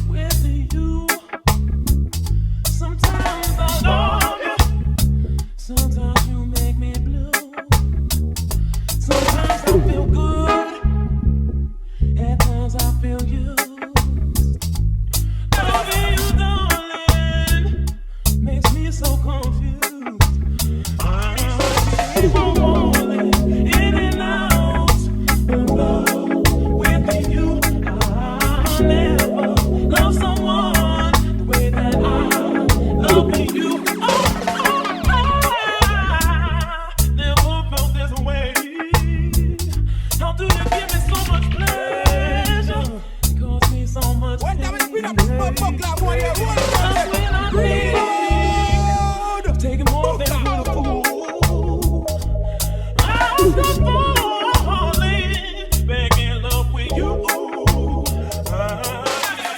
With you, sometimes I love you, sometimes you make me blue. Sometimes I feel good, at times I feel used. Loving you, darling, makes me so confused. I rolling in and out of love with you. I'll never love someone the way that I'm loving you. I never felt this way. How do you give me so much pleasure? It costs me so much pain. When I think taking more than beautiful. I'm falling back in love with you. I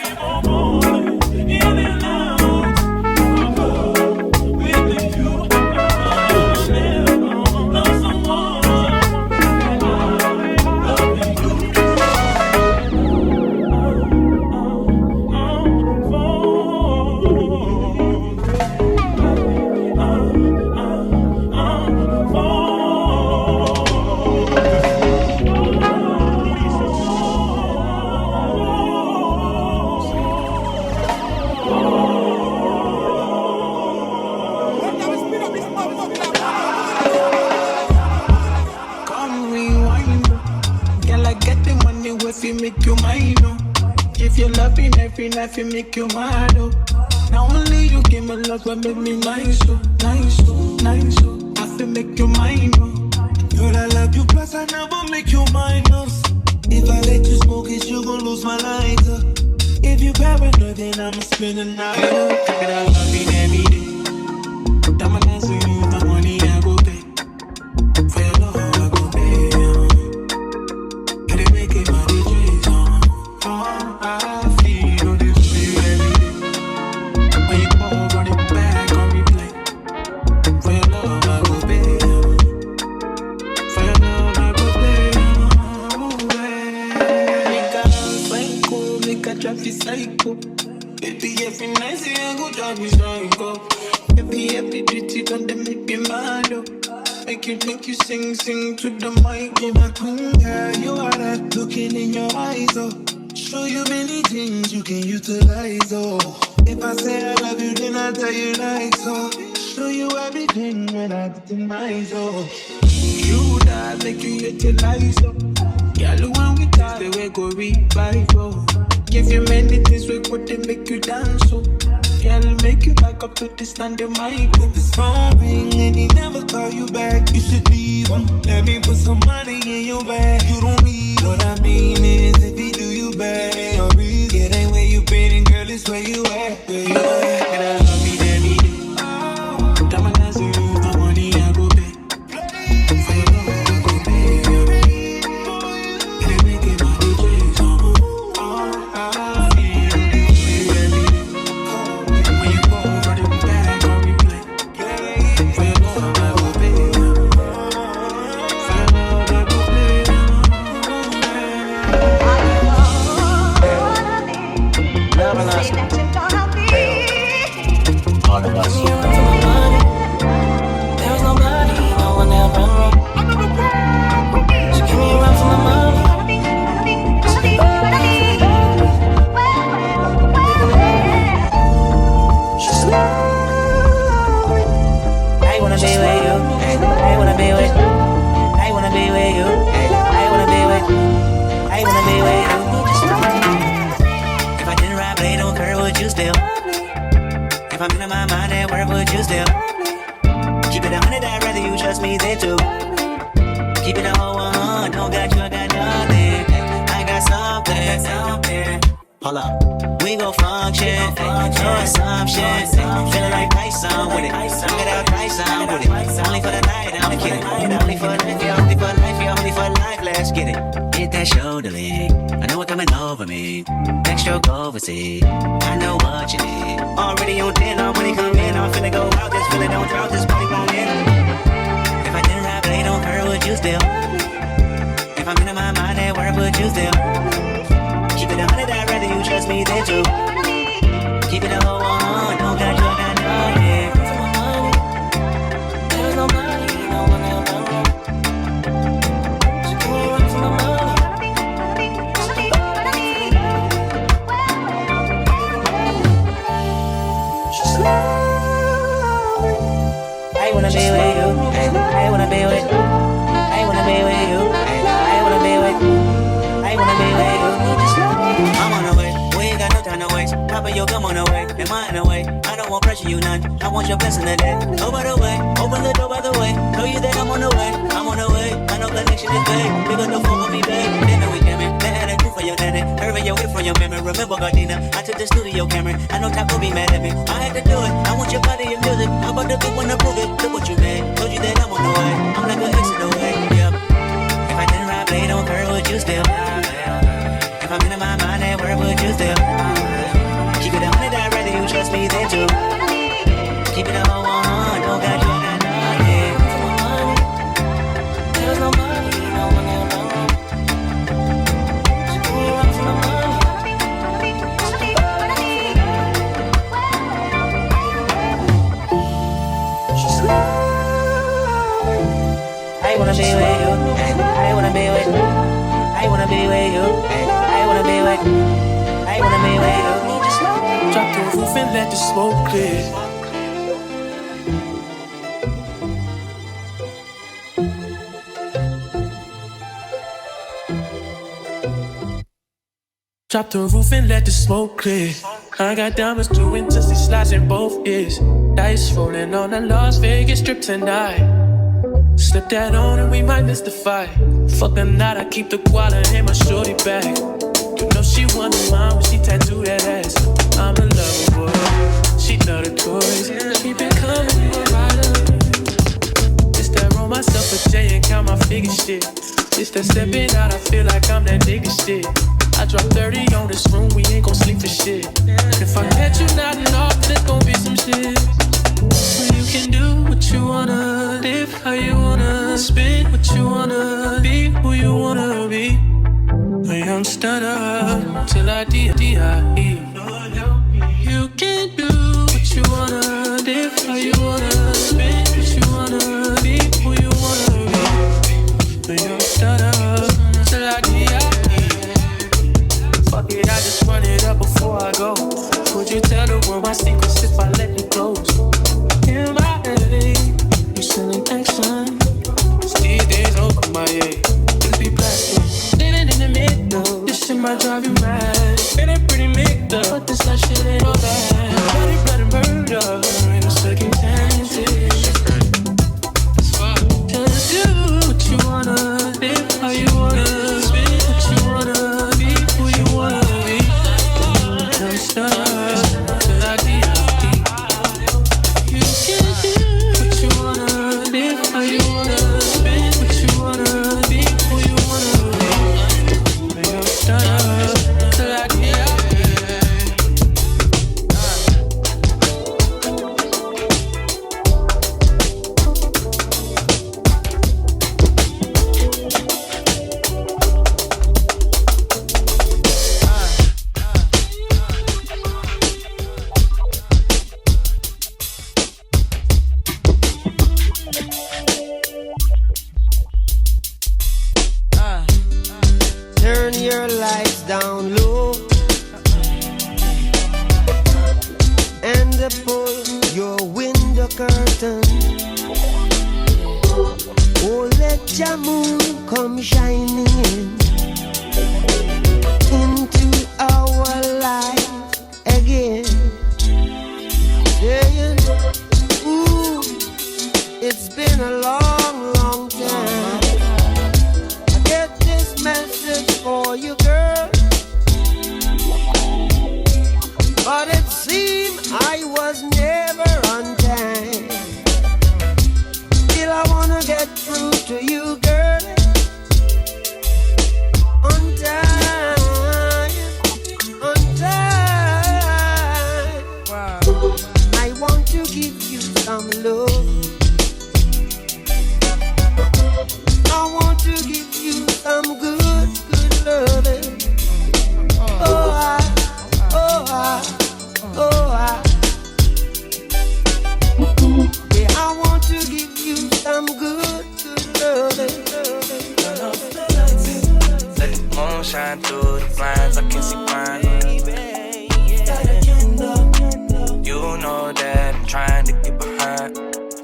keep on falling in and out of love with you. I'll never love someone like I love you. Come rewind, girl, I get the money if you make you mine, oh. If you're loving every night, you make you mad, oh. Now only you give me love, but make me nice, oh, nice, oh, nice, oh. I feel make you mine, oh. Girl, I love you, plus I never make you minus. If I let you smoke it, you gon' lose my lighter. If you paranoid, then I'ma spend the night, oh. Girl, I love you every day. Diamond dance with you, the money I go pay. For your love, I go pay, Can it make it my DJs, I feel this way every day. When you call, run it back on replay. For your love, I go pay, For your love, I go pay, Make a psycho, make a drive you psycho. Baby, every night, see I go drive you psycho. Every duty done, they make me mad, oh. Make you sing to the mic. Oh, my queen, girl, you are that looking in your eyes, oh. Show you many things you can utilize, oh. If I say I love you, then I tell you nice, oh. Show you everything when I demise, oh. You that make you utilize, oh. Girl, when we talk, the way go revive, oh. Give you many things we could make you dance, oh. Girl, make you back up to the standing mic. If the phone ring and he never call you back, you should leave him. Let me put some money in your bag. You don't need what I mean is if he do you bad, you'll breathe. It ain't where you been, and girl, it's where you at. Where you at? And I love you every day. Diamond dance with you, the money I go pay. For your love, I go pay. Can it make it my DJs, I feel you every day. When you go, run it back on replay. For your love, I go pay. For your love, I go pay. Love and lust. All of us. There's nobody, no one ever me. So give me a run for my money. I wanna be with you. I wanna be with. I wanna be with you. I wanna be with. I wanna be with you. If I didn't ride blade on curve, would you still? If I'm in my mind at work, would you still? Keep it 100, I'd rather you trust me than to. Keep it a whole 100, don't got you, I got nothing. I got something. Hold up, we gon' function, doing some shit. Feeling like Tyson with it, get out Tyson with it. Only for the night, I'm kidding. Only for life, yeah, only for life, yeah, only for life. Let's get it. Hit that shoulder lean. I know it coming over me. Next stroke overseas. I know what you need. Already on 10, when he come in, I'm finna go out this feeling don't drop, this body won't end. If I didn't have blade on her, would you still? If I'm in my mind at work, would you still? Keep it 100, I'd rather you trust me than to. Keep it a whole one, don't got you down, yeah. There's no money, no one else. I wanna be with you. I wanna be with you. I wanna be with you. I wanna be with you. I wanna be with you. I'm on the way. We ain't got no time to waste. Papa, yo, come on the way. Am I in the way? I don't want pressure, you none. I want your blessing today. Go by the way. Open the door by the way. Tell you that I'm on the way. I'm on the way. I know connection is big. Pick up the phone for me, babe. Damn it, we jamming. That had a do for your daddy. Hurry your way from your memory. Remember, Gardena. I took the studio camera. I know Top will be mad at me. I had to do it. I want your body and music. How about the big one to prove it? Look what you made. Told you that I'm on the way. I'm like an exit away. Yep. If I didn't ride blade on her, would you still? If I'm in my mind at work, would you still? Keep it 100, I'd rather you trust me than to. Keep it a whole one, don't got you down, yeah. There's no money, no one else. I wanna be with you. I wanna be with you. I wanna be with you. I wanna be with you. I wanna be with you. Drop the roof and let the smoke clear. Drop the roof and let the smoke clear. I got diamonds doing just these slides in both ears. Dice rolling on the Las Vegas Strip tonight. Slip that on and we might miss the fight. Fuck the night, I keep the guala in my shorty bag. You know she want the mom when she tattoo that ass. I'm in love with her. She love the toys. She been coming, you a rider. It's that roll myself a J and count my figure shit. It's that stepping out, I feel like I'm that nigga shit. I drop 30 on this room, we ain't gon' sleep for shit. If I catch you nodding off, there's gon' be some shit. Well, you can do what you wanna, live how you wanna, spin what you wanna, be who you wanna be. A young stunner, till I die. You can do what you wanna, live how you wanna, spin what you wanna, be who you wanna be. A young stunner, till I die. Fuck it, I just run it up before I go. Would you tell the world my secrets if I let it close? In my head, you selling action. These days don't come my way. Just be plastic. Living in the middle. This shit might drive you mad. It ain't pretty mixed up, but this like shit ain't all that. Bloody, bloody murder. Ain't no second chances. Just do what you wanna, live how you wanna, spin what you wanna, be who you wanna be. I'm stuck till I die. You can do what you wanna, live how you wanna, spin what you wanna, be who you wanna be. I'm stuck till I die. Turn your lights down low and pull your window curtain. Oh, let your moon come shining into our life again. Saying, ooh, it's been a long, long time. I get this message for you, girl, but it seemed I was never on time. Still I wanna get through to you, girl, on time, on time. Wow. I want to give you some love.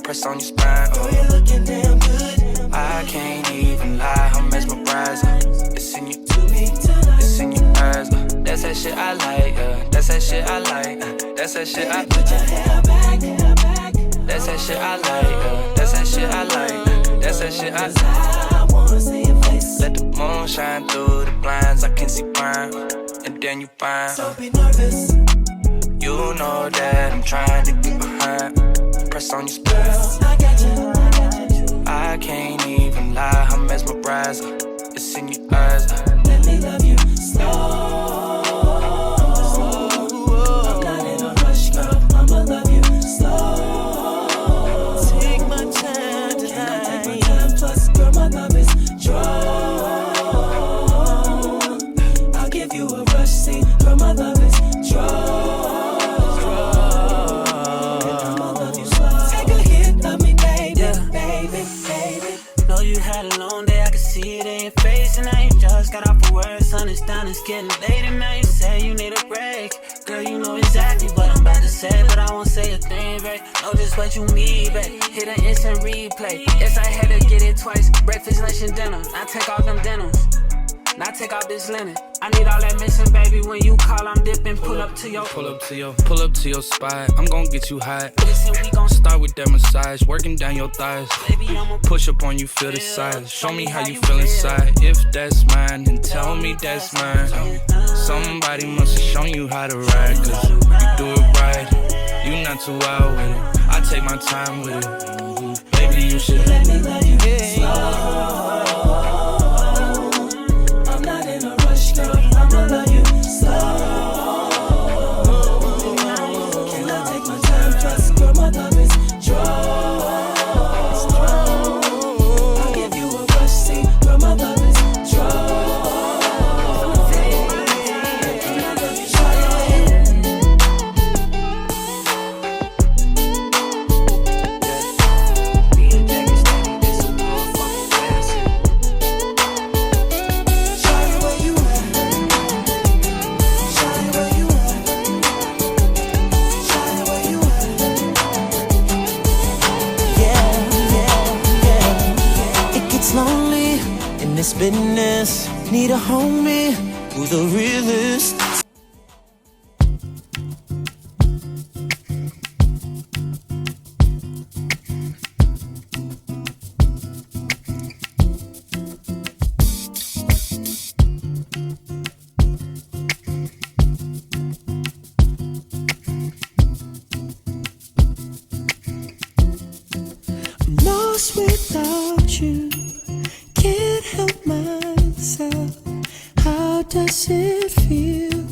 press on your spine. Girl, you're looking damn good. I can't even lie, I'm mesmerized. It's in you, To me tonight. it's in your eyes. That's that shit I like, that's that shit I like. That's that shit I Put your hair back, hair back. That's that shit I like, that's that shit I like. That's that shit I like. I wanna see your face. Let the moon shine through the blinds, I can see crime. And then you find, Don't be nervous. you know that I'm trying to get behind. Press on your spine. I got you. I can't even lie, I'm mesmerized. It's in your eyes. Let me love you slow. I'm not in a rush, girl. I'ma love you slow. Take my time tonight. Can I take my time? Plus, girl, my love is strong. I'll give you a rush, see, girl, my love is strong. And I'ma love you slow. Take a hit of me, baby, baby, baby. Know you had a long day, I can see it in your face. And now you just got off of work, sun is down, it's getting late. And now you say you need a break. Girl, you know exactly what I'm about to say, but I won't say a thing, babe. Know just what you need, babe. Hit an instant replay. Yes, I had to get it twice. Breakfast, lunch, and dinner. I take off them denims. Now take off this linen. I need all that missing, baby. When you call, I'm dipping. Pull up to your spot. I'm gon' get you hot. Listen, we gon' Start with that massage, working down your thighs. baby, I'ma Push up on you, feel the size. Show me how you feel inside. If that's mine, then tell me that's mine. Somebody must have shown you how to ride, cause you do it right. You not too wild with it. I take my time with it. Baby, you should Let me love you slow. I'm not in a rush, girl. I'ma love you slow. Can I take my time? Trust, girl, my love is strong. I'll give you a rush, see, girl, my love is strong. And I love you slow. be a jacket steady, this a motherfucking classic. Shawty, where you at? Shawty, where you at? Shawty, where you at? Yeah. It gets lonely in this business. Need a homie who's a realist. I'm lost without you. Can't help myself. How does it feel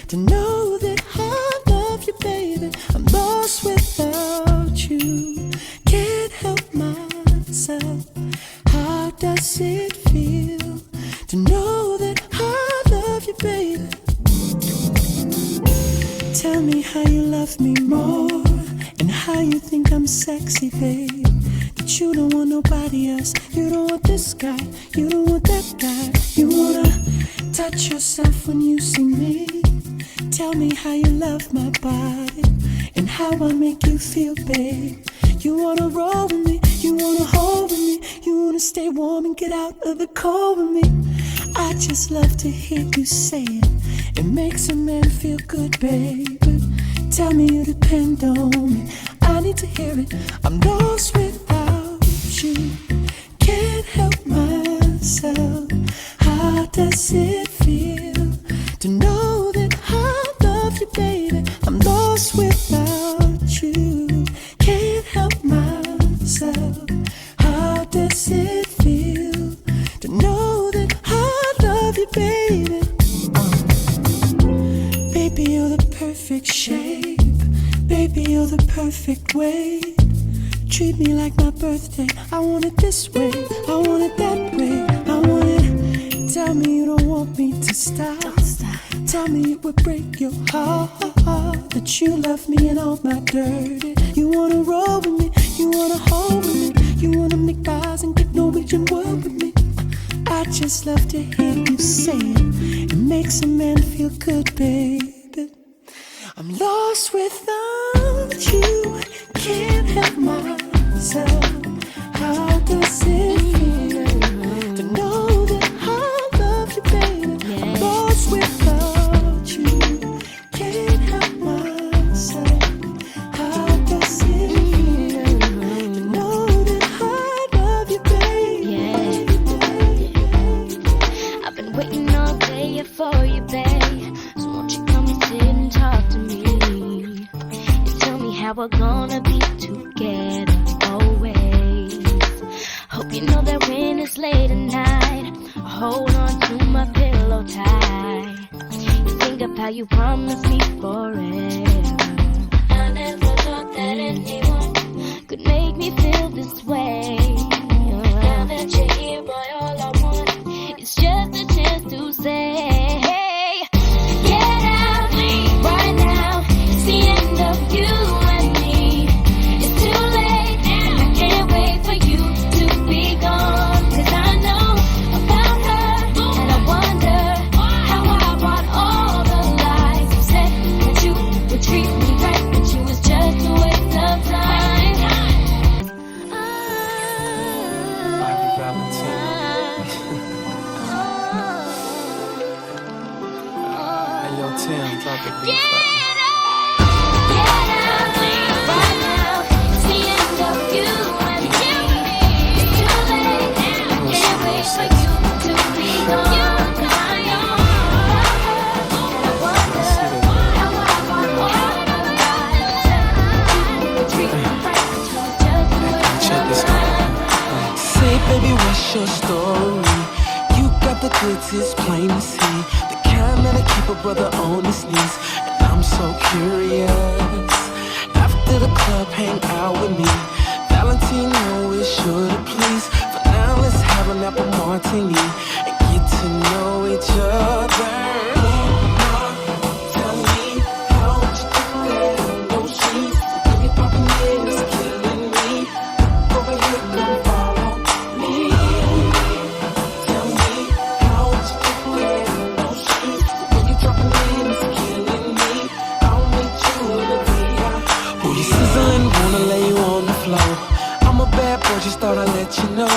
to know that I love you, baby? I'm lost without you. Can't help myself. How does it feel to know that I love you, baby? Tell me how you love me more and how you think I'm sexy, babe. That you don't want nobody else. You don't want this guy. You don't want that guy. You wanna touch yourself when you see me. Tell me how you love my body and how I make you feel, babe. You wanna roll with me. You wanna hold with me. You wanna stay warm and get out of the cold with me. I just love to hear you say it. It makes a man feel good, baby. Tell me you depend on me. I need to hear it. I'm lost without you. Can't help myself. How does it feel to know that I love you, baby? I'm lost without you. Can't help myself. How does it feel to know that I love you, baby? Baby, you're the perfect shape. Baby, you're the perfect way. Treat me like my birthday. I want it this way. I want it that way. I want it. Tell me you don't want me to stop. Tell me it would break your heart that you love me and all my dirty. You wanna roll with me. You wanna hold with me. You wanna make eyes and get Norwegian word with me. I just love to hear you say it. It makes a man feel good, baby. I'm lost without you. Can't help myself. hold on to my pillow tight. You think of how you promised me forever. I never thought that anyone could make me feel this way. Now that you're here, boy, all I want is just a chance to say, hey, get out right now. It's the end of you and me. It's too late and I can't wait for you to be gone. 'Cause I know about her and I wonder how I brought all the lies. You said that you would treat me right, but you was just a waste of time. Happy Valentine. Hey, yo, Tim, drop the beat for me. Say, baby, what's your story? You got the goods, it's plain to see. The kind that'll keep a brother on his knees. And I'm so curious. After the club, hang out with me. Valentino is sure to please. For now, let's have an apple martini and get to know each other. Tell me how you do that on those sheets. When you're popping in, it's killing me. Over here, come follow me. Tell me how you do that on those sheets. When you're dropping in, it's killing me. I'll meet you in the VR. Oh, you sizzling, wanna lay you on the floor. I'm a bad boy, just thought I'd let you know.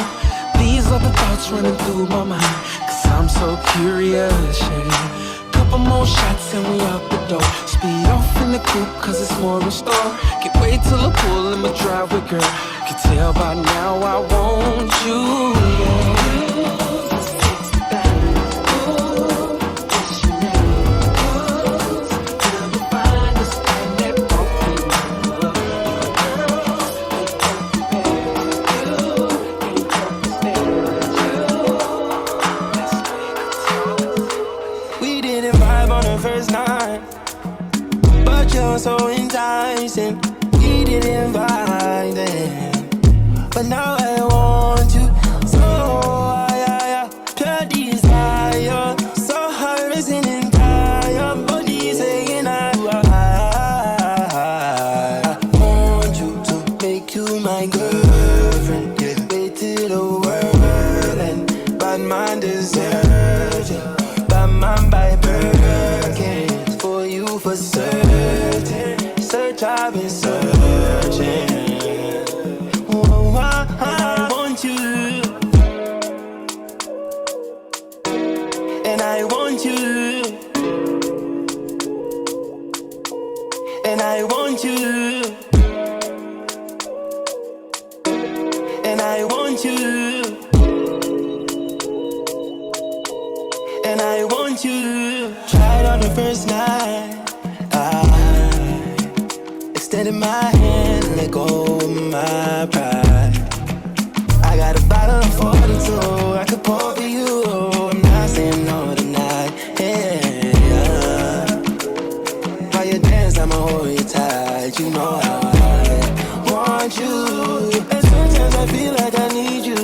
These are the thoughts running through my mind. 'Cause I'm so curious, yeah. Couple more shots and we out the door. Speed off in the coupe 'cause it's more in store. Can't wait till I pull in my driveway, girl. Can tell by now I want you, yeah. We didn't vibe on the first night, but you're so enticing. We didn't vibe then, but now I want you. So pure desire, so harassing entire body saying I want you to make you my girlfriend. Give way to the world and bad man deserves you. Bad man by birth, for you for certain. Search, I've been searching. Oh, I want you, and I want you, and I want you, and I want you, and I want you. Tried on the first night, I extended my hand, let go of my pride. I got a bottle of 42, I could pour for you. I'm not saying no tonight, yeah. While you dance, I'ma hold you tight. You know how I want you, and sometimes I feel like I need you.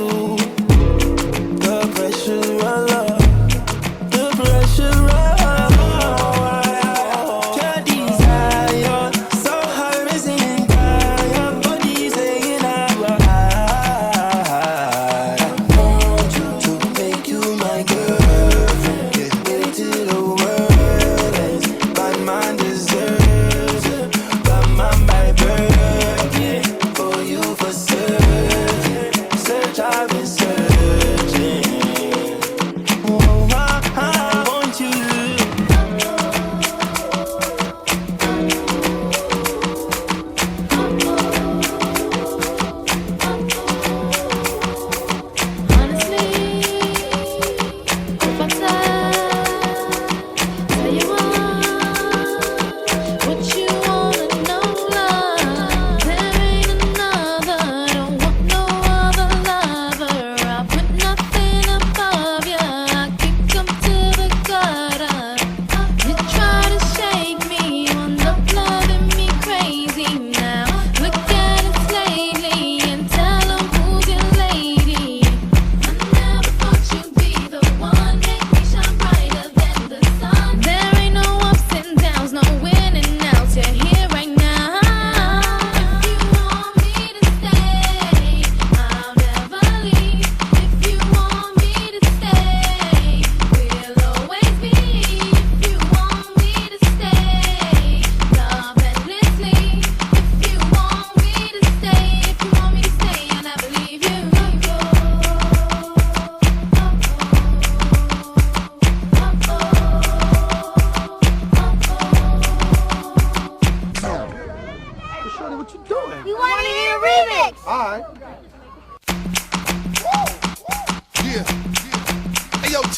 The pressure of love, the pressure of pure desire, so harassing entire body saying I want you.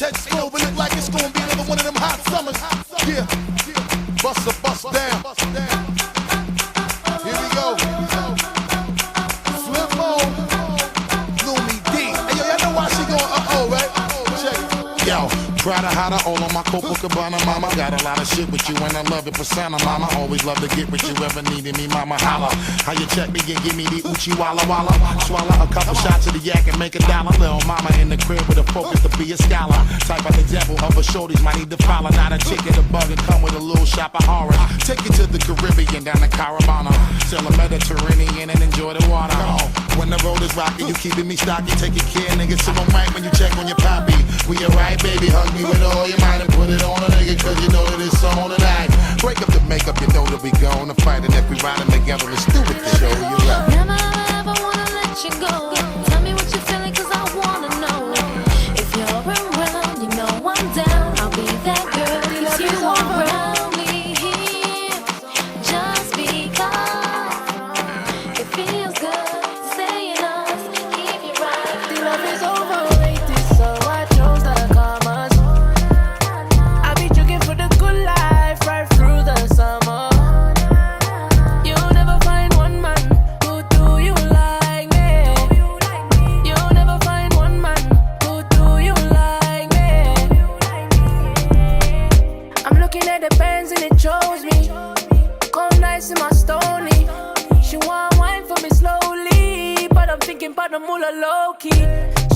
Ted Stove, it look like it's gonna be another one of them hot summers. Yeah, bust down. Here we go. Flip mode. Gloomy D. Hey, yo, y'all know why she going right? Check it. Yo. Prada hotter, all on my Copacabana, mama. Got a lot of shit with you and I love it persona, mama. Always love to get with you, ever needed me, mama. Holla, how you check me and give me the Uchi Walla Walla. Swallow a couple shots of the yak and make a dollar. Little mama in the crib with a focus to be a scholar. Type of example of a shorties might need to follow. Not a ticket, a bug and come with a little shop of horror. Take it to the Caribbean, down to Caravana. Sail the Mediterranean and enjoy the water. When the road is rocky, you keeping me stocky. Taking care, niggas, so I'm right when you check on your poppy. We alright, baby, hug me with all your might and put it on a nigga, cause you know that it's on tonight. Break up the makeup, you know that we gonna fight, and if we riding together, let's do it to show you love. Never ever wanna let you go. Tell me what you're feeling, cause I wanna know. If you're around, you know I'm down. I'll be that girl if you want around me. Just because it feels good, saying us, keep you right. The love is overrated, so I chose the commas. I be joking for the good life right through the summer. You'll never find one man who do you like me. You'll never find one man who do you like me. I'm looking at the bands and it chose me. Come nice in my stony. She want wine for me slowly, but I'm thinking about the moolah low key.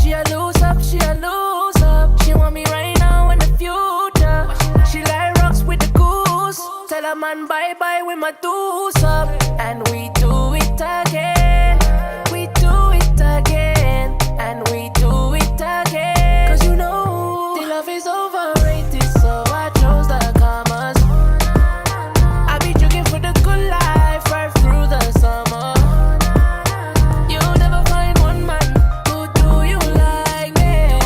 She a lose up, she a lose up. She want me right now in the future. She like rocks with the goose. Tell a man bye bye with my deuce up. And we do it again. We do it again. And we do it again. Cause you know the love is overrated, so I chose the commas. I be joking for the good life right through the summer. You'll never find one man who do you like me.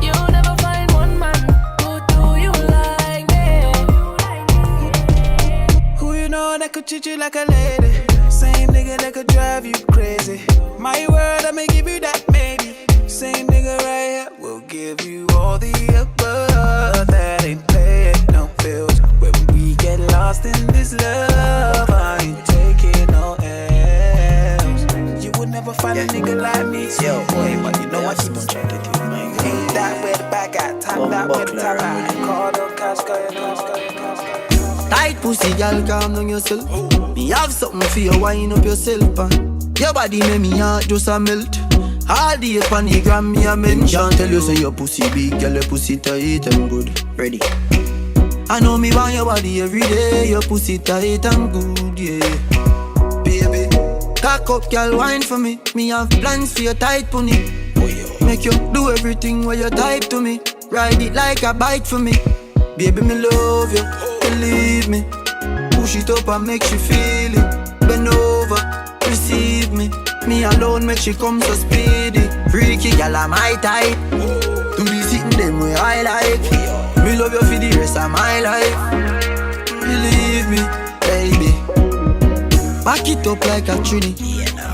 You'll never find one man who do you like me. Who you know that could treat you like a lady? Same nigga that could drive you crazy. My word, I'ma give you that maybe. Same nigga right here will give you all the above. That ain't paying no bills. When we get lost in this love, I ain't taking no L's. You would never find a nigga like me. Yo, boy, but you know I keep on trying to do my ain't that where the back at? Top that where the top at? Call up cash, Tight pussy, girl, calm down yourself. Me have something for you, wind up yourself. Your body make me heart just a melt. All the up on the gram, me a mention. Tell you say your pussy big, girl, your pussy tight and good. Ready? I know me want your body every day. Your pussy tight and good, yeah. Baby, cock up, girl, wine for me. Me have plans for your tight pony. Make you do everything where you type to me. Ride it like a bike for me. Baby, me love you, believe me. Push it up and make she feel it. Bend over, receive me. Me alone make she come so speedy. Freaky gal, I'm my type. Do the sitting them way I like. Me love you for the rest of my life. Believe me, baby. Back it up like a trini.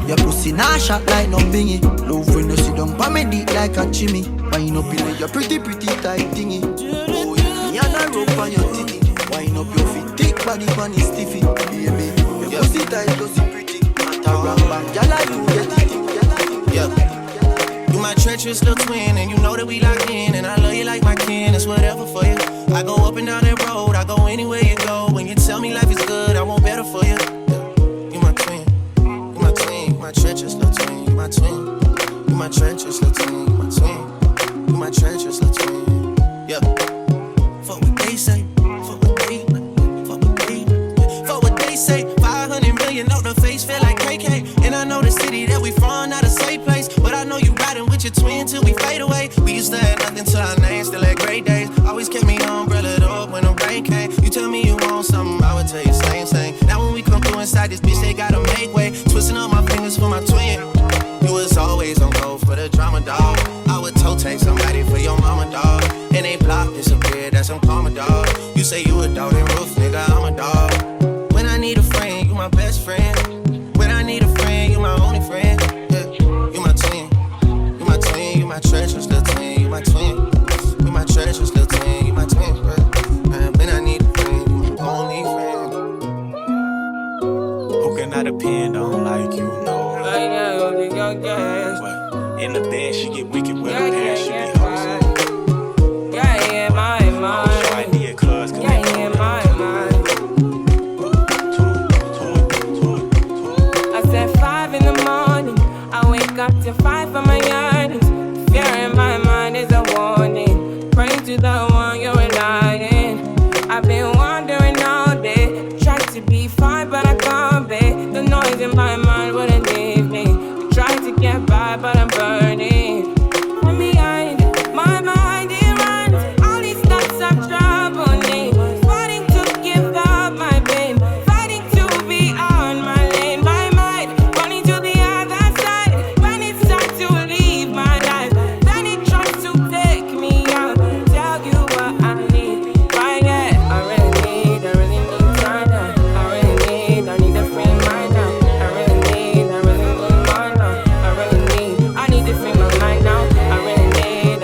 Your pussy nah shot like no bingy. Love when you sit down pa me deep like a chimney. Wind up in your pretty tight thingy. Oh, me and a rope on your titty. Wind up your feet, thick body pan is stiffy. Baby, your pussy tight, pussy pretty. Yeah. You my treacherous little twin, and you know that we locked in. And I love you like my kin, it's whatever for you. I go up and down that road, I go anywhere you go. When you tell me life is good, I want better for you. Yeah. You my twin, you my twin, you my treacherous little twin. You my twin, you my treacherous little twin. You my twin, you my treacherous little twin. Yeah. Fuck what they say, fuck what they, fuck what they, fuck what they say. 500 million on the face, feel like KK. And I know the city that we from, not a safe place. But I know you riding with your twin till we fade away. We used to have nothing till our names, still had great days. Always kept me umbrellaed up when the rain came. You tell me you want something, I would tell you same. Now when we come through inside this bitch, they gotta make way. Twisting up my fingers for my twin. You was always on go for the drama, dog. I would toe take somebody for your mama, dog. And they block disappeared, that's some karma, dog. You say you a dog and roof, nigga, I'm a dog. When I need a friend, you my best friend. When I need a friend, you my only friend. Yeah. You my twin, you my twin, you my treacherous little twin, you my twin. yeah. In the bed, she get wicked with her pants, she be hosting. Yeah, my mind. What's your idea, cuz? Yeah, my mind. I said 5 in the morning. I wake up to 5 for my yearnings. Fear in my mind is a warning. Pray to the one you're relying. I've been wandering all day. Tried to be fine, but I can't be. The noise in my mind wouldn't leave me. Try to get by, but I'm burning. I'm behind my mind, it runs. All these thoughts of trouble me. Fighting to give up my pain. Fighting to be on my lane. My mind running to the other side. When it's time to leave my life, then it tries to take me out. Tell you what I need. Right yet, I really need time now. I need a free mind now. I really need mine now. I need to free my mind now. I really need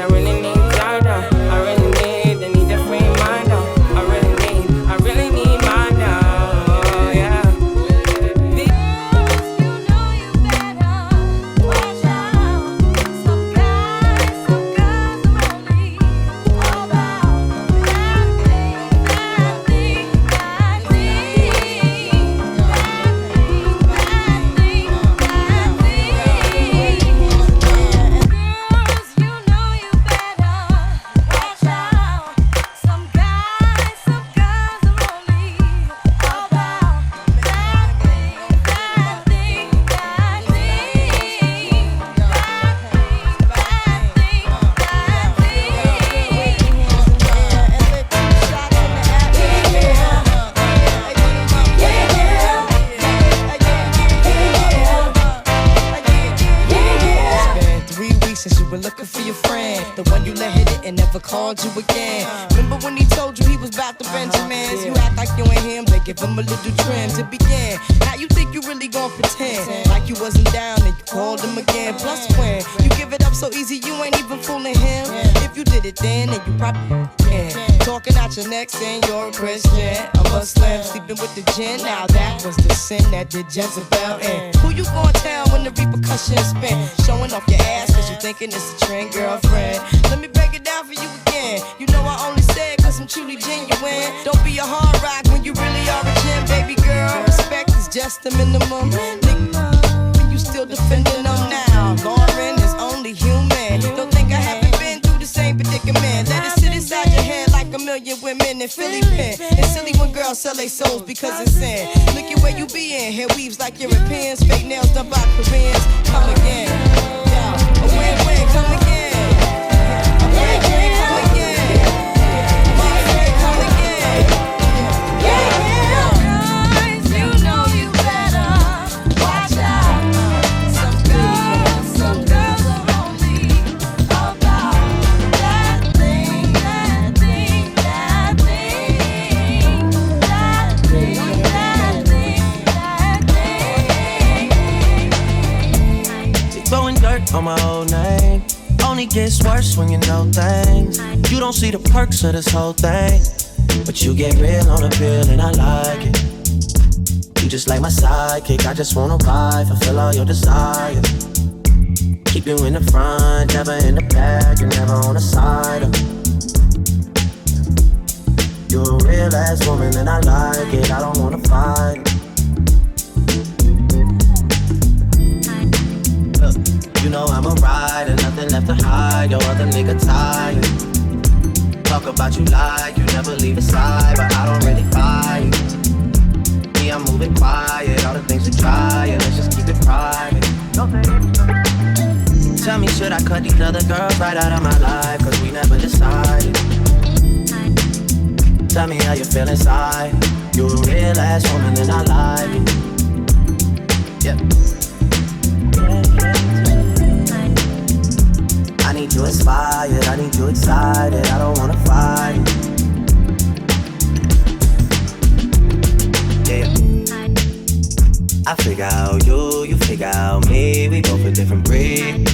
time now. I need a free mind now. I really need mine now, yeah. Looking for your friend, the one you let hit it and never called you again. Remember when he told you he was about to Benjamins? You act like you ain't him, they give him a little trim to begin. Now you think you really gon' pretend like you wasn't down and you called him again. Plus when you give it up so easy, you ain't even fooling him. If you did it then you probably can. Talking out your neck saying you're a Christian, a Muslim, sleeping with the gin. Now that was the sin that did Jezebel in. Who you gon' tell when the repercussions spin? Showing off your ass cause you thinking it's a trend, girlfriend. Let me break it down for you again. You know I only said cause I'm truly genuine. Don't be a hard rock when you really are a gem, baby girl. Respect is just the minimum. Nigga, you still defending them now. Lauren is only human. Don't think I haven't been through the same predicament. Let it sit inside your head like a million women in Philly pen. It's silly when girls sell their souls because it's sin. Look at where you be in. Hair weaves like Europeans. Fake nails done by Koreans. Come again. A win-win, come again. A win-win, come again. My friend, come again. Guys, you know you better watch out. Some girls are only about that thing. Throwing dirt on my old name. Only gets worse when you know things. You don't see the perks of this whole thing, but you get real on the bill and I like it. You just like my sidekick, I just wanna ride, fulfill all your desires. Keep you in the front, never in the back, and never on the side. You're a real ass woman and I like it, I don't wanna fight. You know I'm a rider, nothing left to hide. Your other nigga tired. Talk about you like you never leave his side, but I don't really buy it. Me, I'm moving quiet. All the things we try, and let's just keep it private. Tell me, should I cut these other girls right out of my life? Cause we never decided. Tell me how you feel inside. You're a real ass woman and I like it. Yep. I need you inspired, I need you excited, I don't wanna fight. Yeah. I figure out you figure out me, we both a different breed.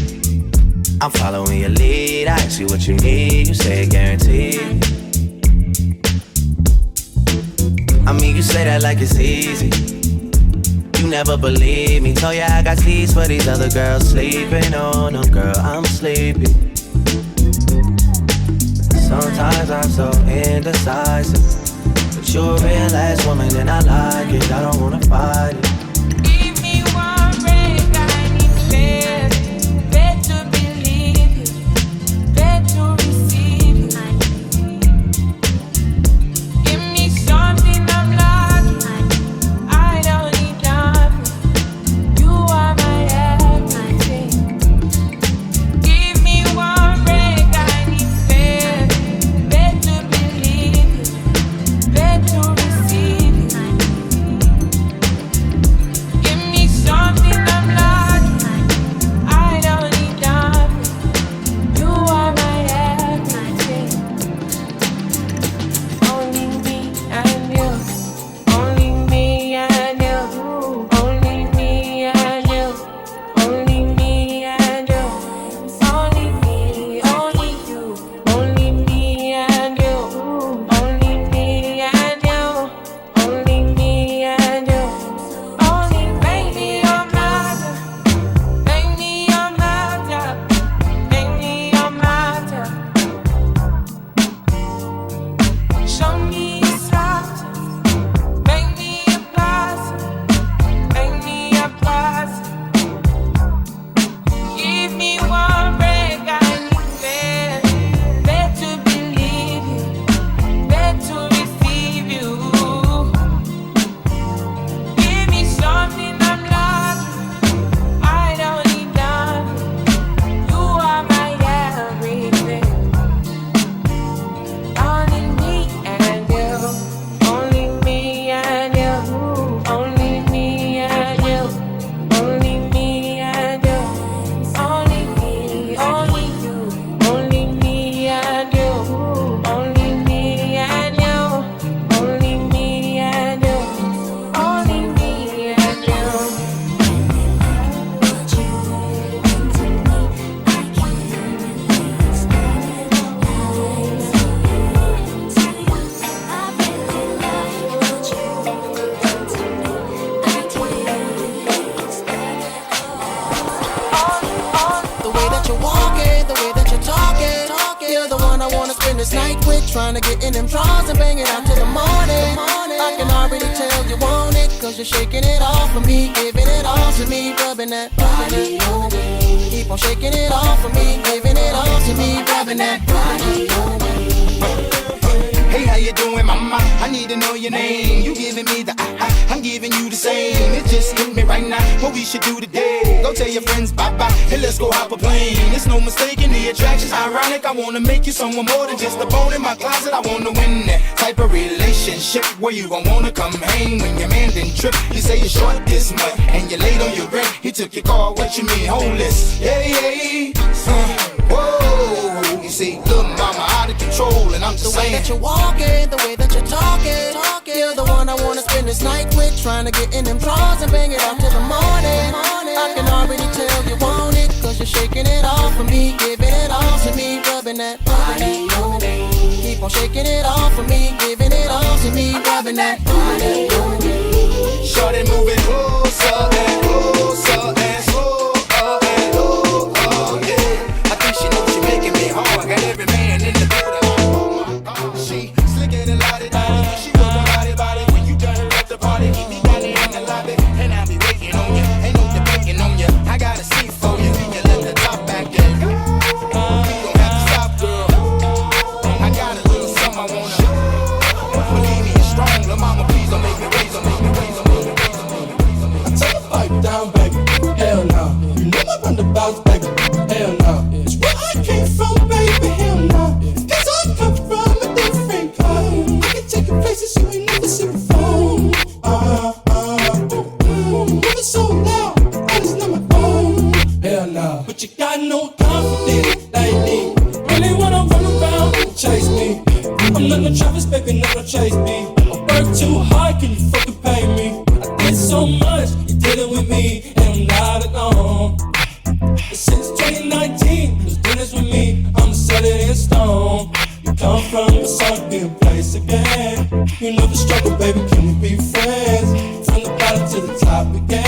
I'm following your lead, I ask you what you need, you say guaranteed. I mean, you say that like it's easy. you never believe me. Told ya I got sleeves for these other girls sleeping on them. Girl, I'm sleepy. Sometimes I'm so indecisive, but you're a real ass woman and I like it. I don't wanna fight it. Give me one break, I need faith. Bet to believe you, bet to receive you. Give me something I'm lacking. I don't need nothing. You are my everything. Give me one break, I need faith. Bet to believe you, bet to receive you. Give me something I'm lacking. I don't need nothing. You are my everything. Only me and you. Only me and you. Only me and you. Only me and you. Only me, only you. Only me and you. Only me and you. Only me and you. Only make me your matter. Make me your matter. Make me your matter. Show me your structure. Make me a blossom. Make me a blossom. Give me one break, I need faith. Bet to believe you, bet to receive you. Give me something I'm lacking. I don't need nothing. You are my everything. Only me and you. Only me and you. Only me and you. Only me and you. Only me, only you. Only me and you. Only me and you. Only me and you. Only me and you. The way that you're walking, the way that you're talking, you're the one I wanna spend this night with. Trying to get in them drawers and bang it out till the morning. I can already tell you want it, cause you're shaking it off for me, giving it all to me, rubbing that body on me. Keep on shaking it off for me, giving it all to me, rubbing that body on me. Hey, how you doing, mama? I need to know your name. You giving me the I'm giving you the same. It just hit me right now. What we should do today? Go tell your friends bye-bye and let's go hop a plane. It's no mistaking the attraction's ironic. I wanna make you someone more than just a bone in my closet. I wanna win that type of relationship where you gon' wanna come hang when your man didn't trip. You say you're short this month and you're late on your rent. He took your car, what you mean homeless? Yeah, yeah. Whoa, you see, little mama out of control, and I'm just The way saying. that you're walking, the way that you're talking, you're the one I wanna spend this night with. Trying to get in them drawers and bang it out till the morning. I can already tell you want it, cause you're shaking it off for me, giving it all to me, rubbing that body on me. Keep on shaking it off for me, giving it all to me, rubbing that body on me. Shorty moving closer and closer and slower and lower, yeah. I think she knows she making me hard. Got every man in the building. Oh my God, she slicker than lottie-dottie. She was the body when you done her at the party. Keep me down there in the lobby, and I'll be waiting on you. Ain't no debating on you. I got a seat for you. You let the top back in. You don't have to stop, girl. I got a little something I wanna. Believe me, it's strong. Lil' mama, please don't make me raise, don't make me raise, don't make me raise, don't make me raise. I take a pipe down, baby. Hell no. You know my roundabouts, baby. Hell no. It's where I came from, baby. Hell no. Cause I come from a different kind. I can take you places you ain't never seen before. Moving so loud, that is not my own. Hell no. But you got no confidence, lady. Really wanna run around and chase me. I'm not no Travis, baby, not no chase me. I work too hard, can you fucking pay me? I did so much, you did it with me, and I'm not alone. Since 2019, those dinners with me, I'm set it in stone. You come from a sunken place again. You know the struggle, baby, can we be friends? From the bottom to the top again.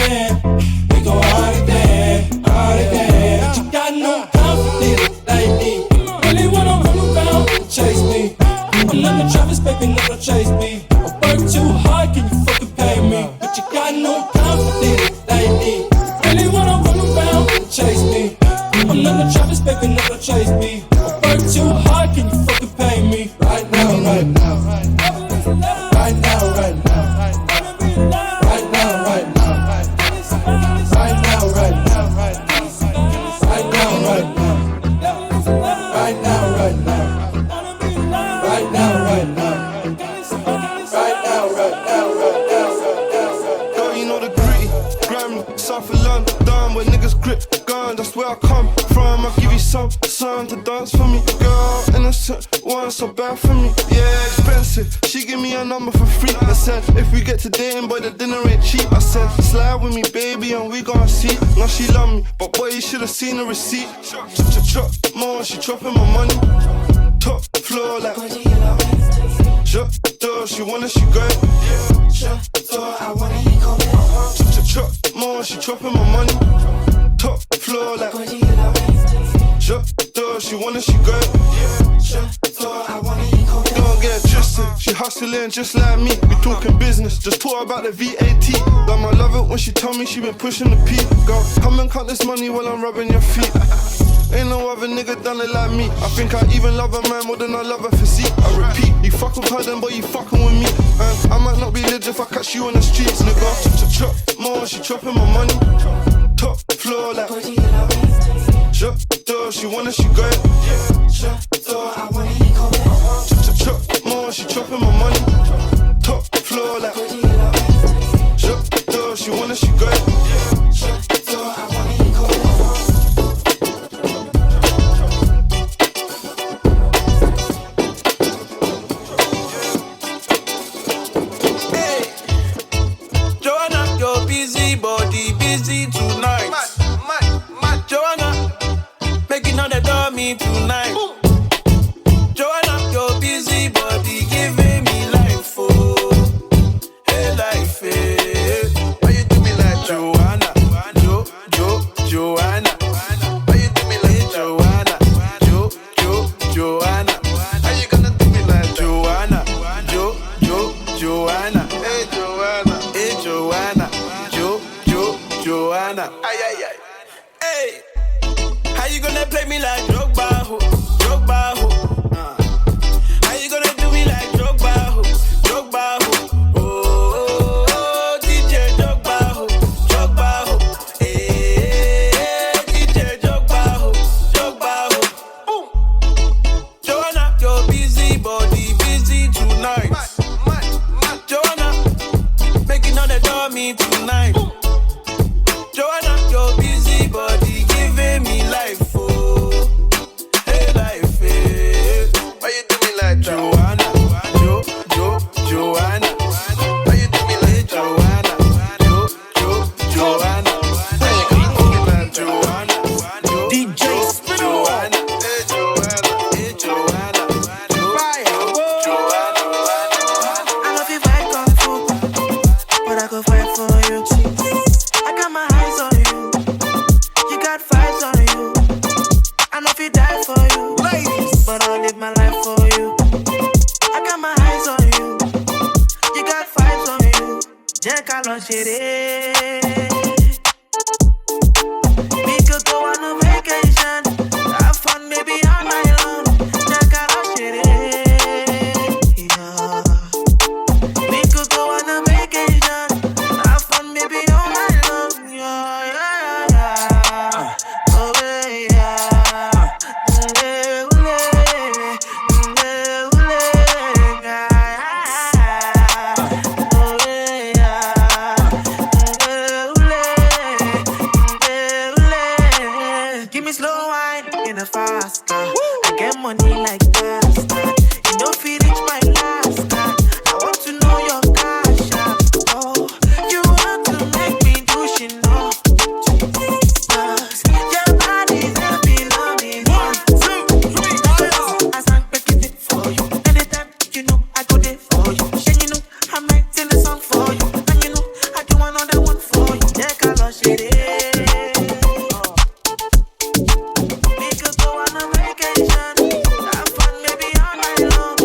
chase me. I work too hard, can you fucking pay me? Right now, right now. Right now, right now. Right now, right now. Right now, right now. Right now, right now. Right now, right now. Right now, right now. Right now, right now. Right now, right now. Girl, you know the gritty, grimy, South of London, where niggas grip gun. That's where I come from. I'll give you some to dance for me. Girl, innocent, one so bad for me. Yeah, expensive. She give me a number for free. I said, if we get to dating, boy, the dinner ain't cheap. I said, slide with me, baby, and we gon' see. Now she love me, but boy, you should've seen the receipt. Chop more, she chopping my money. Top floor like. She wanna, she good. I wanna chop more, she chopping my money. Top floor like. She wanna, she good. Don't get twisted, she hustling just like me. We talking business, just talk about the VAT. Damn, I love it when she tell me she been pushing the P. Girl, come and count this money while I'm rubbing your feet. Ain't no other nigga done it like me. I think I even love a man more than I love a physique. I repeat, you fuck with her then, but you fucking with me. And I might not be legit if I catch you on the streets, nigga. Chop more, she chopping my money. Top floor like. She wanna, she good. Chop more, she chopping my money. Top floor like. She wanna, she good. Tonight, Joanna, your busy body giving me life, oh, hey life, hey. Why you do me like Joanna, Joanna? Why you do me like Joanna, Joanna? How you gonna do me like Joanna, Joanna? Hey Joanna, Joanna. Ay. Hey, how you gonna play me like Drogba, ho? How you gonna do me like Drogba, ho? Oh, DJ Drogba, ho. Hey, DJ Drogba, ho. Joanna, your busy body, busy tonight. Joanna, making all the dummy tonight. Joanna, your busy body giving me life. Joanna, Joanna. Why you do me like Joanna, Joanna? How you gonna do me like Joanna, DJ Joanna, Joanna. I love you fight kung fu, but I go fight for you. I got my eyes on you, you got vibes on you. I know if you die for you, but I'll live my life for you. Jẹ́ ká lọ ṣeré. We could go on a vacation, have fun maybe on my own. Jẹ́ ká lọ ṣeré. Yeah. We could go on a vacation, have fun maybe on my own. Yeah. Oh yeah. Fast car. I get money like pasta. You know if you reach my last car, I want to know your cash app. Oh, you want to make me do shit, no? Your body's happy, loving. 1, 2, 3, I sang it for you. Anytime you know I go there for you. And you know I'm writing a song for you. And you know I do another one for you. Yeah, color shit. Vacation, have fun maybe on my own.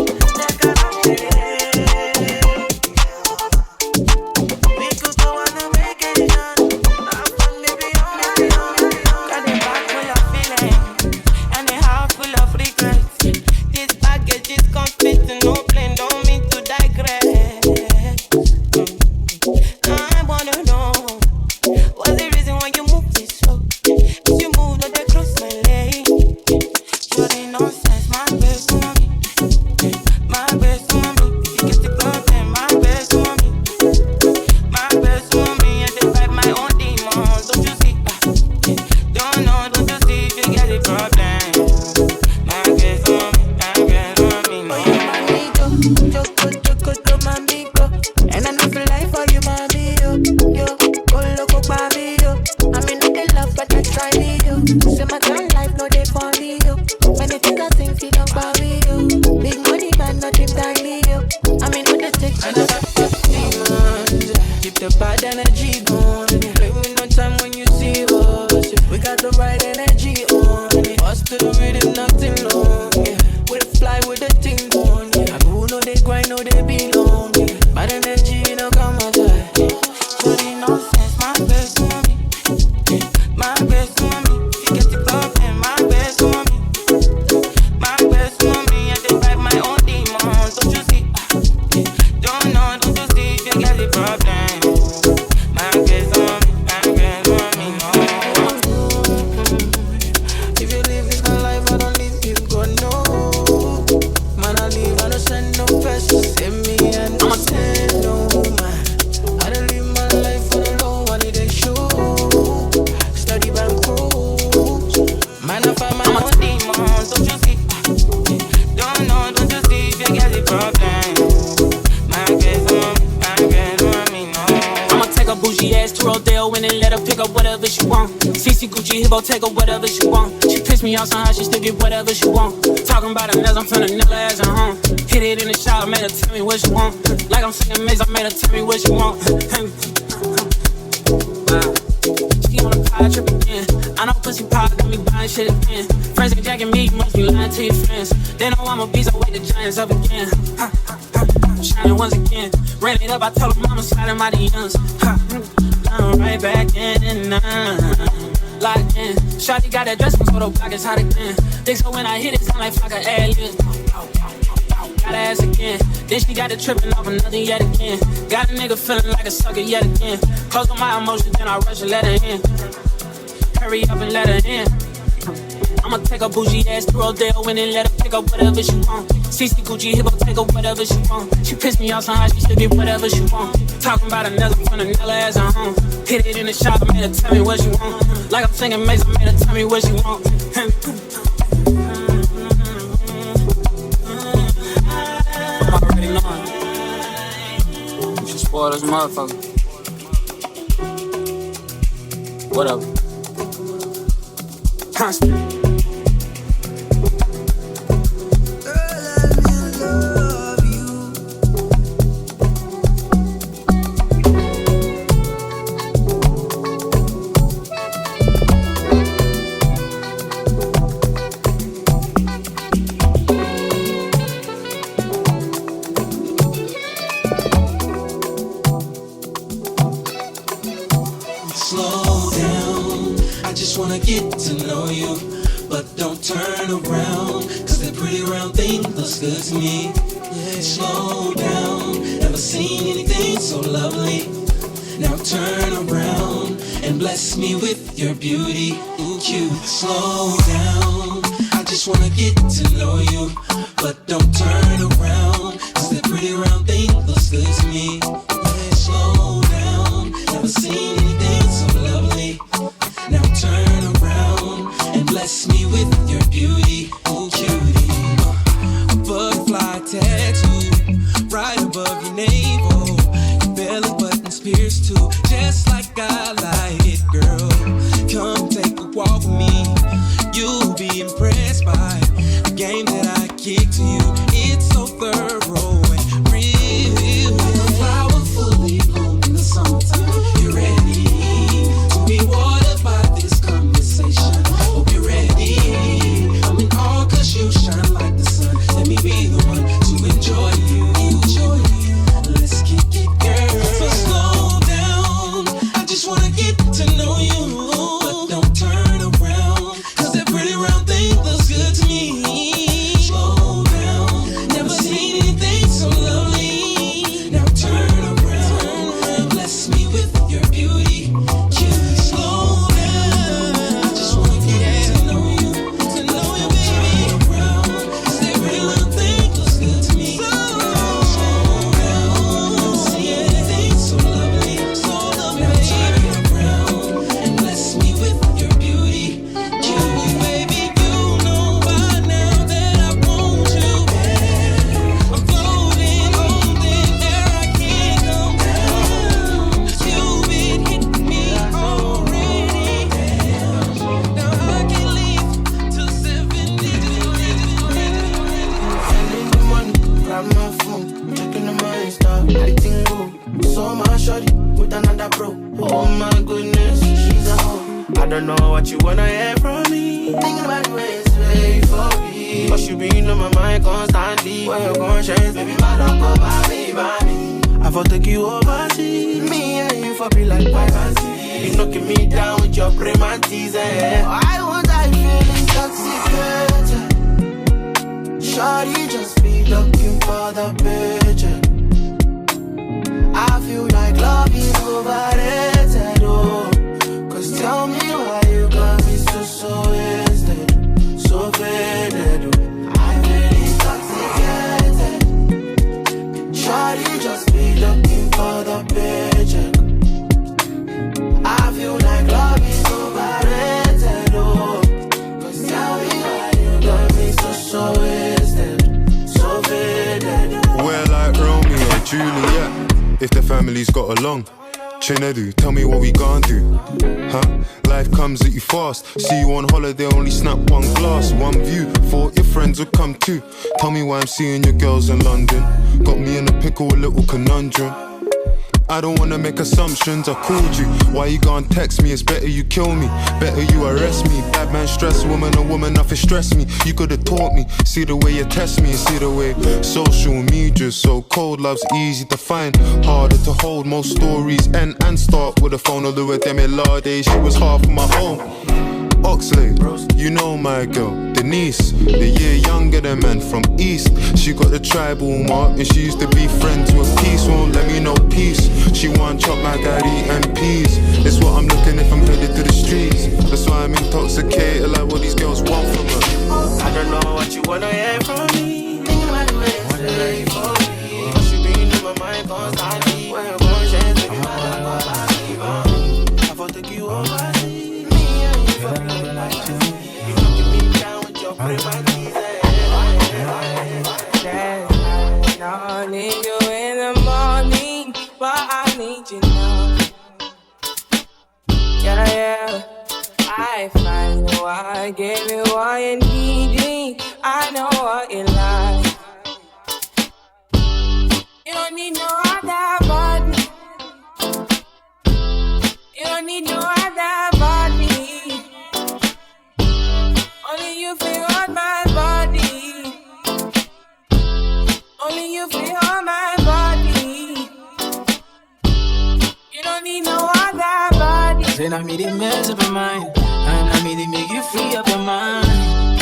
Say my girl life no dey for me, yo. When they think I think, feel up by me, yo. Big money man, nothing tiny, yo. I mean, what the take you demons. Keep the bad energy going. Play with no time when you see us. We got the right energy on. Us to the rhythm, nothing long. We fly with the thing on. I who know they grind, know they belong. Bad energy, you know, come outside. So the nonsense, my best mommy. My best mommy. You get the problem, my best mommy. My best mommy. I just fight my own demons. Don't you see? Don't know, don't you see? You get the problem. My best mommy, my best mommy. If you live in a life, I don't live, you go no. Man, I live, I don't send no pressure. Send me and I'ma send no man. I don't live my life for the low, I need a show. Study by cruise. Man, I find my own demons, don't you see? Don't know, don't you see? You get the problem. My best mommy, no. I'ma take a bougie ass to Rodeo and then let her pick up whatever she want. CC Gucci Hippo, take her whatever she want. She pissed me off somehow, she still get whatever she want. Talking about her nails, I'm finna nail her ass at home. Hit it in the shower, made her tell me what she want. Like I'm singing Maze, I made her tell me what she want. Wow. She on a pie trip again. I know pussy pie got me buying shit again. Friends ain't jacking me, you must be lying to your friends. They know I'm a beast, I wake the giants up again. Shining once again. Ran it up, I told her mama slide in my DMs. I'm right back in and locked in. Shawty got that dress on, so the block is hot again. Think so when I hit it, sound like fuck a alien. Got her ass again. Then she got it tripping off another yet again. Got a nigga feeling like a sucker yet again. Close on my emotions, then I rush and let her in. Hurry up and let her in. I'ma take a bougie ass to Rodeo and then let her pick up whatever she want. CC Gucci Hippo, take her whatever she want. She pissed me off somehow, she still get whatever she want. Talking about her nails, I'm finna nail her ass at home. Hit it in the shop, I made her tell me what she want. Like I'm singing Maze, I made her tell me what she want. I'm already knowing. She spoiled this motherfucker. Whatever. Constant. Get to know you, but don't turn around, cause that pretty round thing looks good to me. Slow down, never seen anything so lovely. Now turn around and bless me with your beauty. Ooh, cute. Slow down, I just wanna get to know you, but don't turn around, cause that pretty round thing looks good to me. Slow down, never seen anything so lovely. Now turn around and bless me with your beauty, oh cutie. A butterfly tattoo right above your navel. Your belly button's pierced too, just like I like it, girl. Come take a walk with me. You'll be impressed by the game that I kick to you. It's so thorough and real. The flower fully bloomed in the summertime. You ready to be watered by this conversation? Hope you're ready. I'm in awe don't know what you wanna hear from me. Thinking about the way it's way for me. But you been on my mind constantly. Where your conscience, baby, my don't go by me. I for take you overseas. Me and you for be like privacy. You knocking me down with your prematis. Why would I feel intoxicated? Shawty just be looking for the picture. I feel like love is overrated, oh. Cause tell me why you got me so wasted, so faded, oh. I feel intoxicated. Shawty just be looking for the picture. I feel like love is overrated, oh. Cause tell me why you got me so wasted, so faded, oh. We're like Romeo and Juliet. If the family's got along, Chinedu, tell me what we gon' do, huh? Life comes at you fast. See you on holiday, only snap one glass, one view. Thought your friends would come too. Tell me why I'm seeing your girls in London. Got me in a pickle, a little conundrum. I don't wanna make assumptions, I called you. Why you gonna text me? It's better you kill me, better you arrest me. Bad man stress, woman, nothing stress me. You could've taught me, see the way you test me. See the way social media's so cold. Love's easy to find, harder to hold. Most stories end and start with a phone. Although with them in law days, she was half my home. Oxley, you know my girl, Denise, the year younger than man from East. She got the tribal mark and she used to be friends with Peace. Won't let me know peace. She want chop my daddy and peas. It's what I'm looking if I'm headed to the streets. That's why I'm intoxicated, like what these girls want from her. I don't know what you wanna hear from me. Thinking about the way it's way for me. Cause you been in my mind constantly. Where your conscience, baby, my don't go by me. I for take you overseas. I need you in the morning, but I need you now. Yeah, I find you, I give you what you need. I know what you like. You don't need no other body. You don't need no other body. Only you feel on my body. Only you feel on my body. You don't need no other body. Say I made it mess up your mind, and I made it make you free up your mind.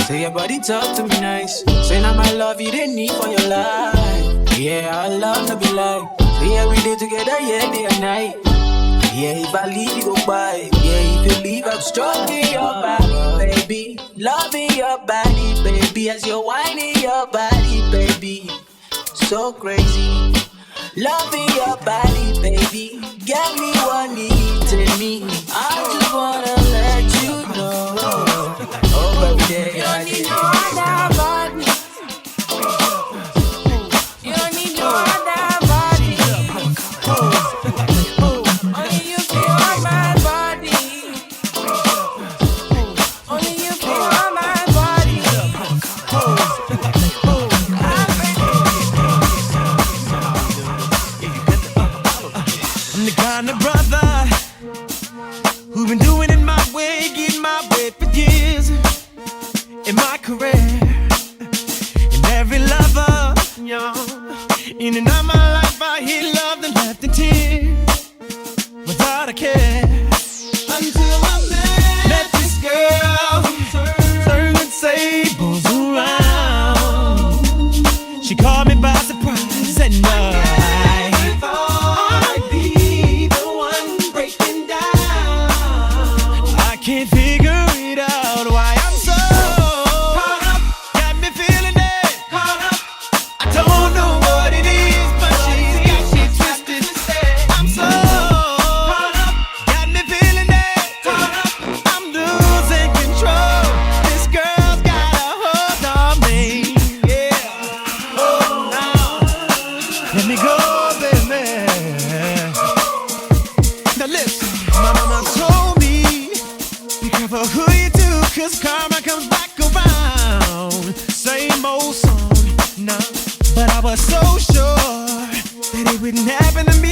Say your body talk to me nice. Say now my love you didn't need for your life. Yeah, I love to be like. Say every day together, yeah, day and night. Yeah, if I leave, you go by. Yeah, if you leave, I'm stroking your body, baby. Loving your body, baby. As you're whining your body, baby. So crazy. Loving your body, baby. Get me what needs in me. I just wanna let you know. Oh, baby, you don't need no other body. You don't need no other body. Only you feel on my body. Only you feel on my body. I'm the kind of brother who've been doing it my way, getting my way for years in my career. And every lover, in and out my life, I hear love and left in tears without a care. Until I met this girl who turned tables around. She caught me by surprise and can't figure it out why I'm so caught up, got me feeling it, caught up. I don't know what it is, but she's got me twisted. I'm so caught up, got me feeling it, caught up. I'm losing control. This girl's got a hold on me, yeah. Oh no, let me go, baby. Now listen, my mama told me, be careful who you do, cause karma comes back around. Same old song, no. But I was so sure that it wouldn't happen to me.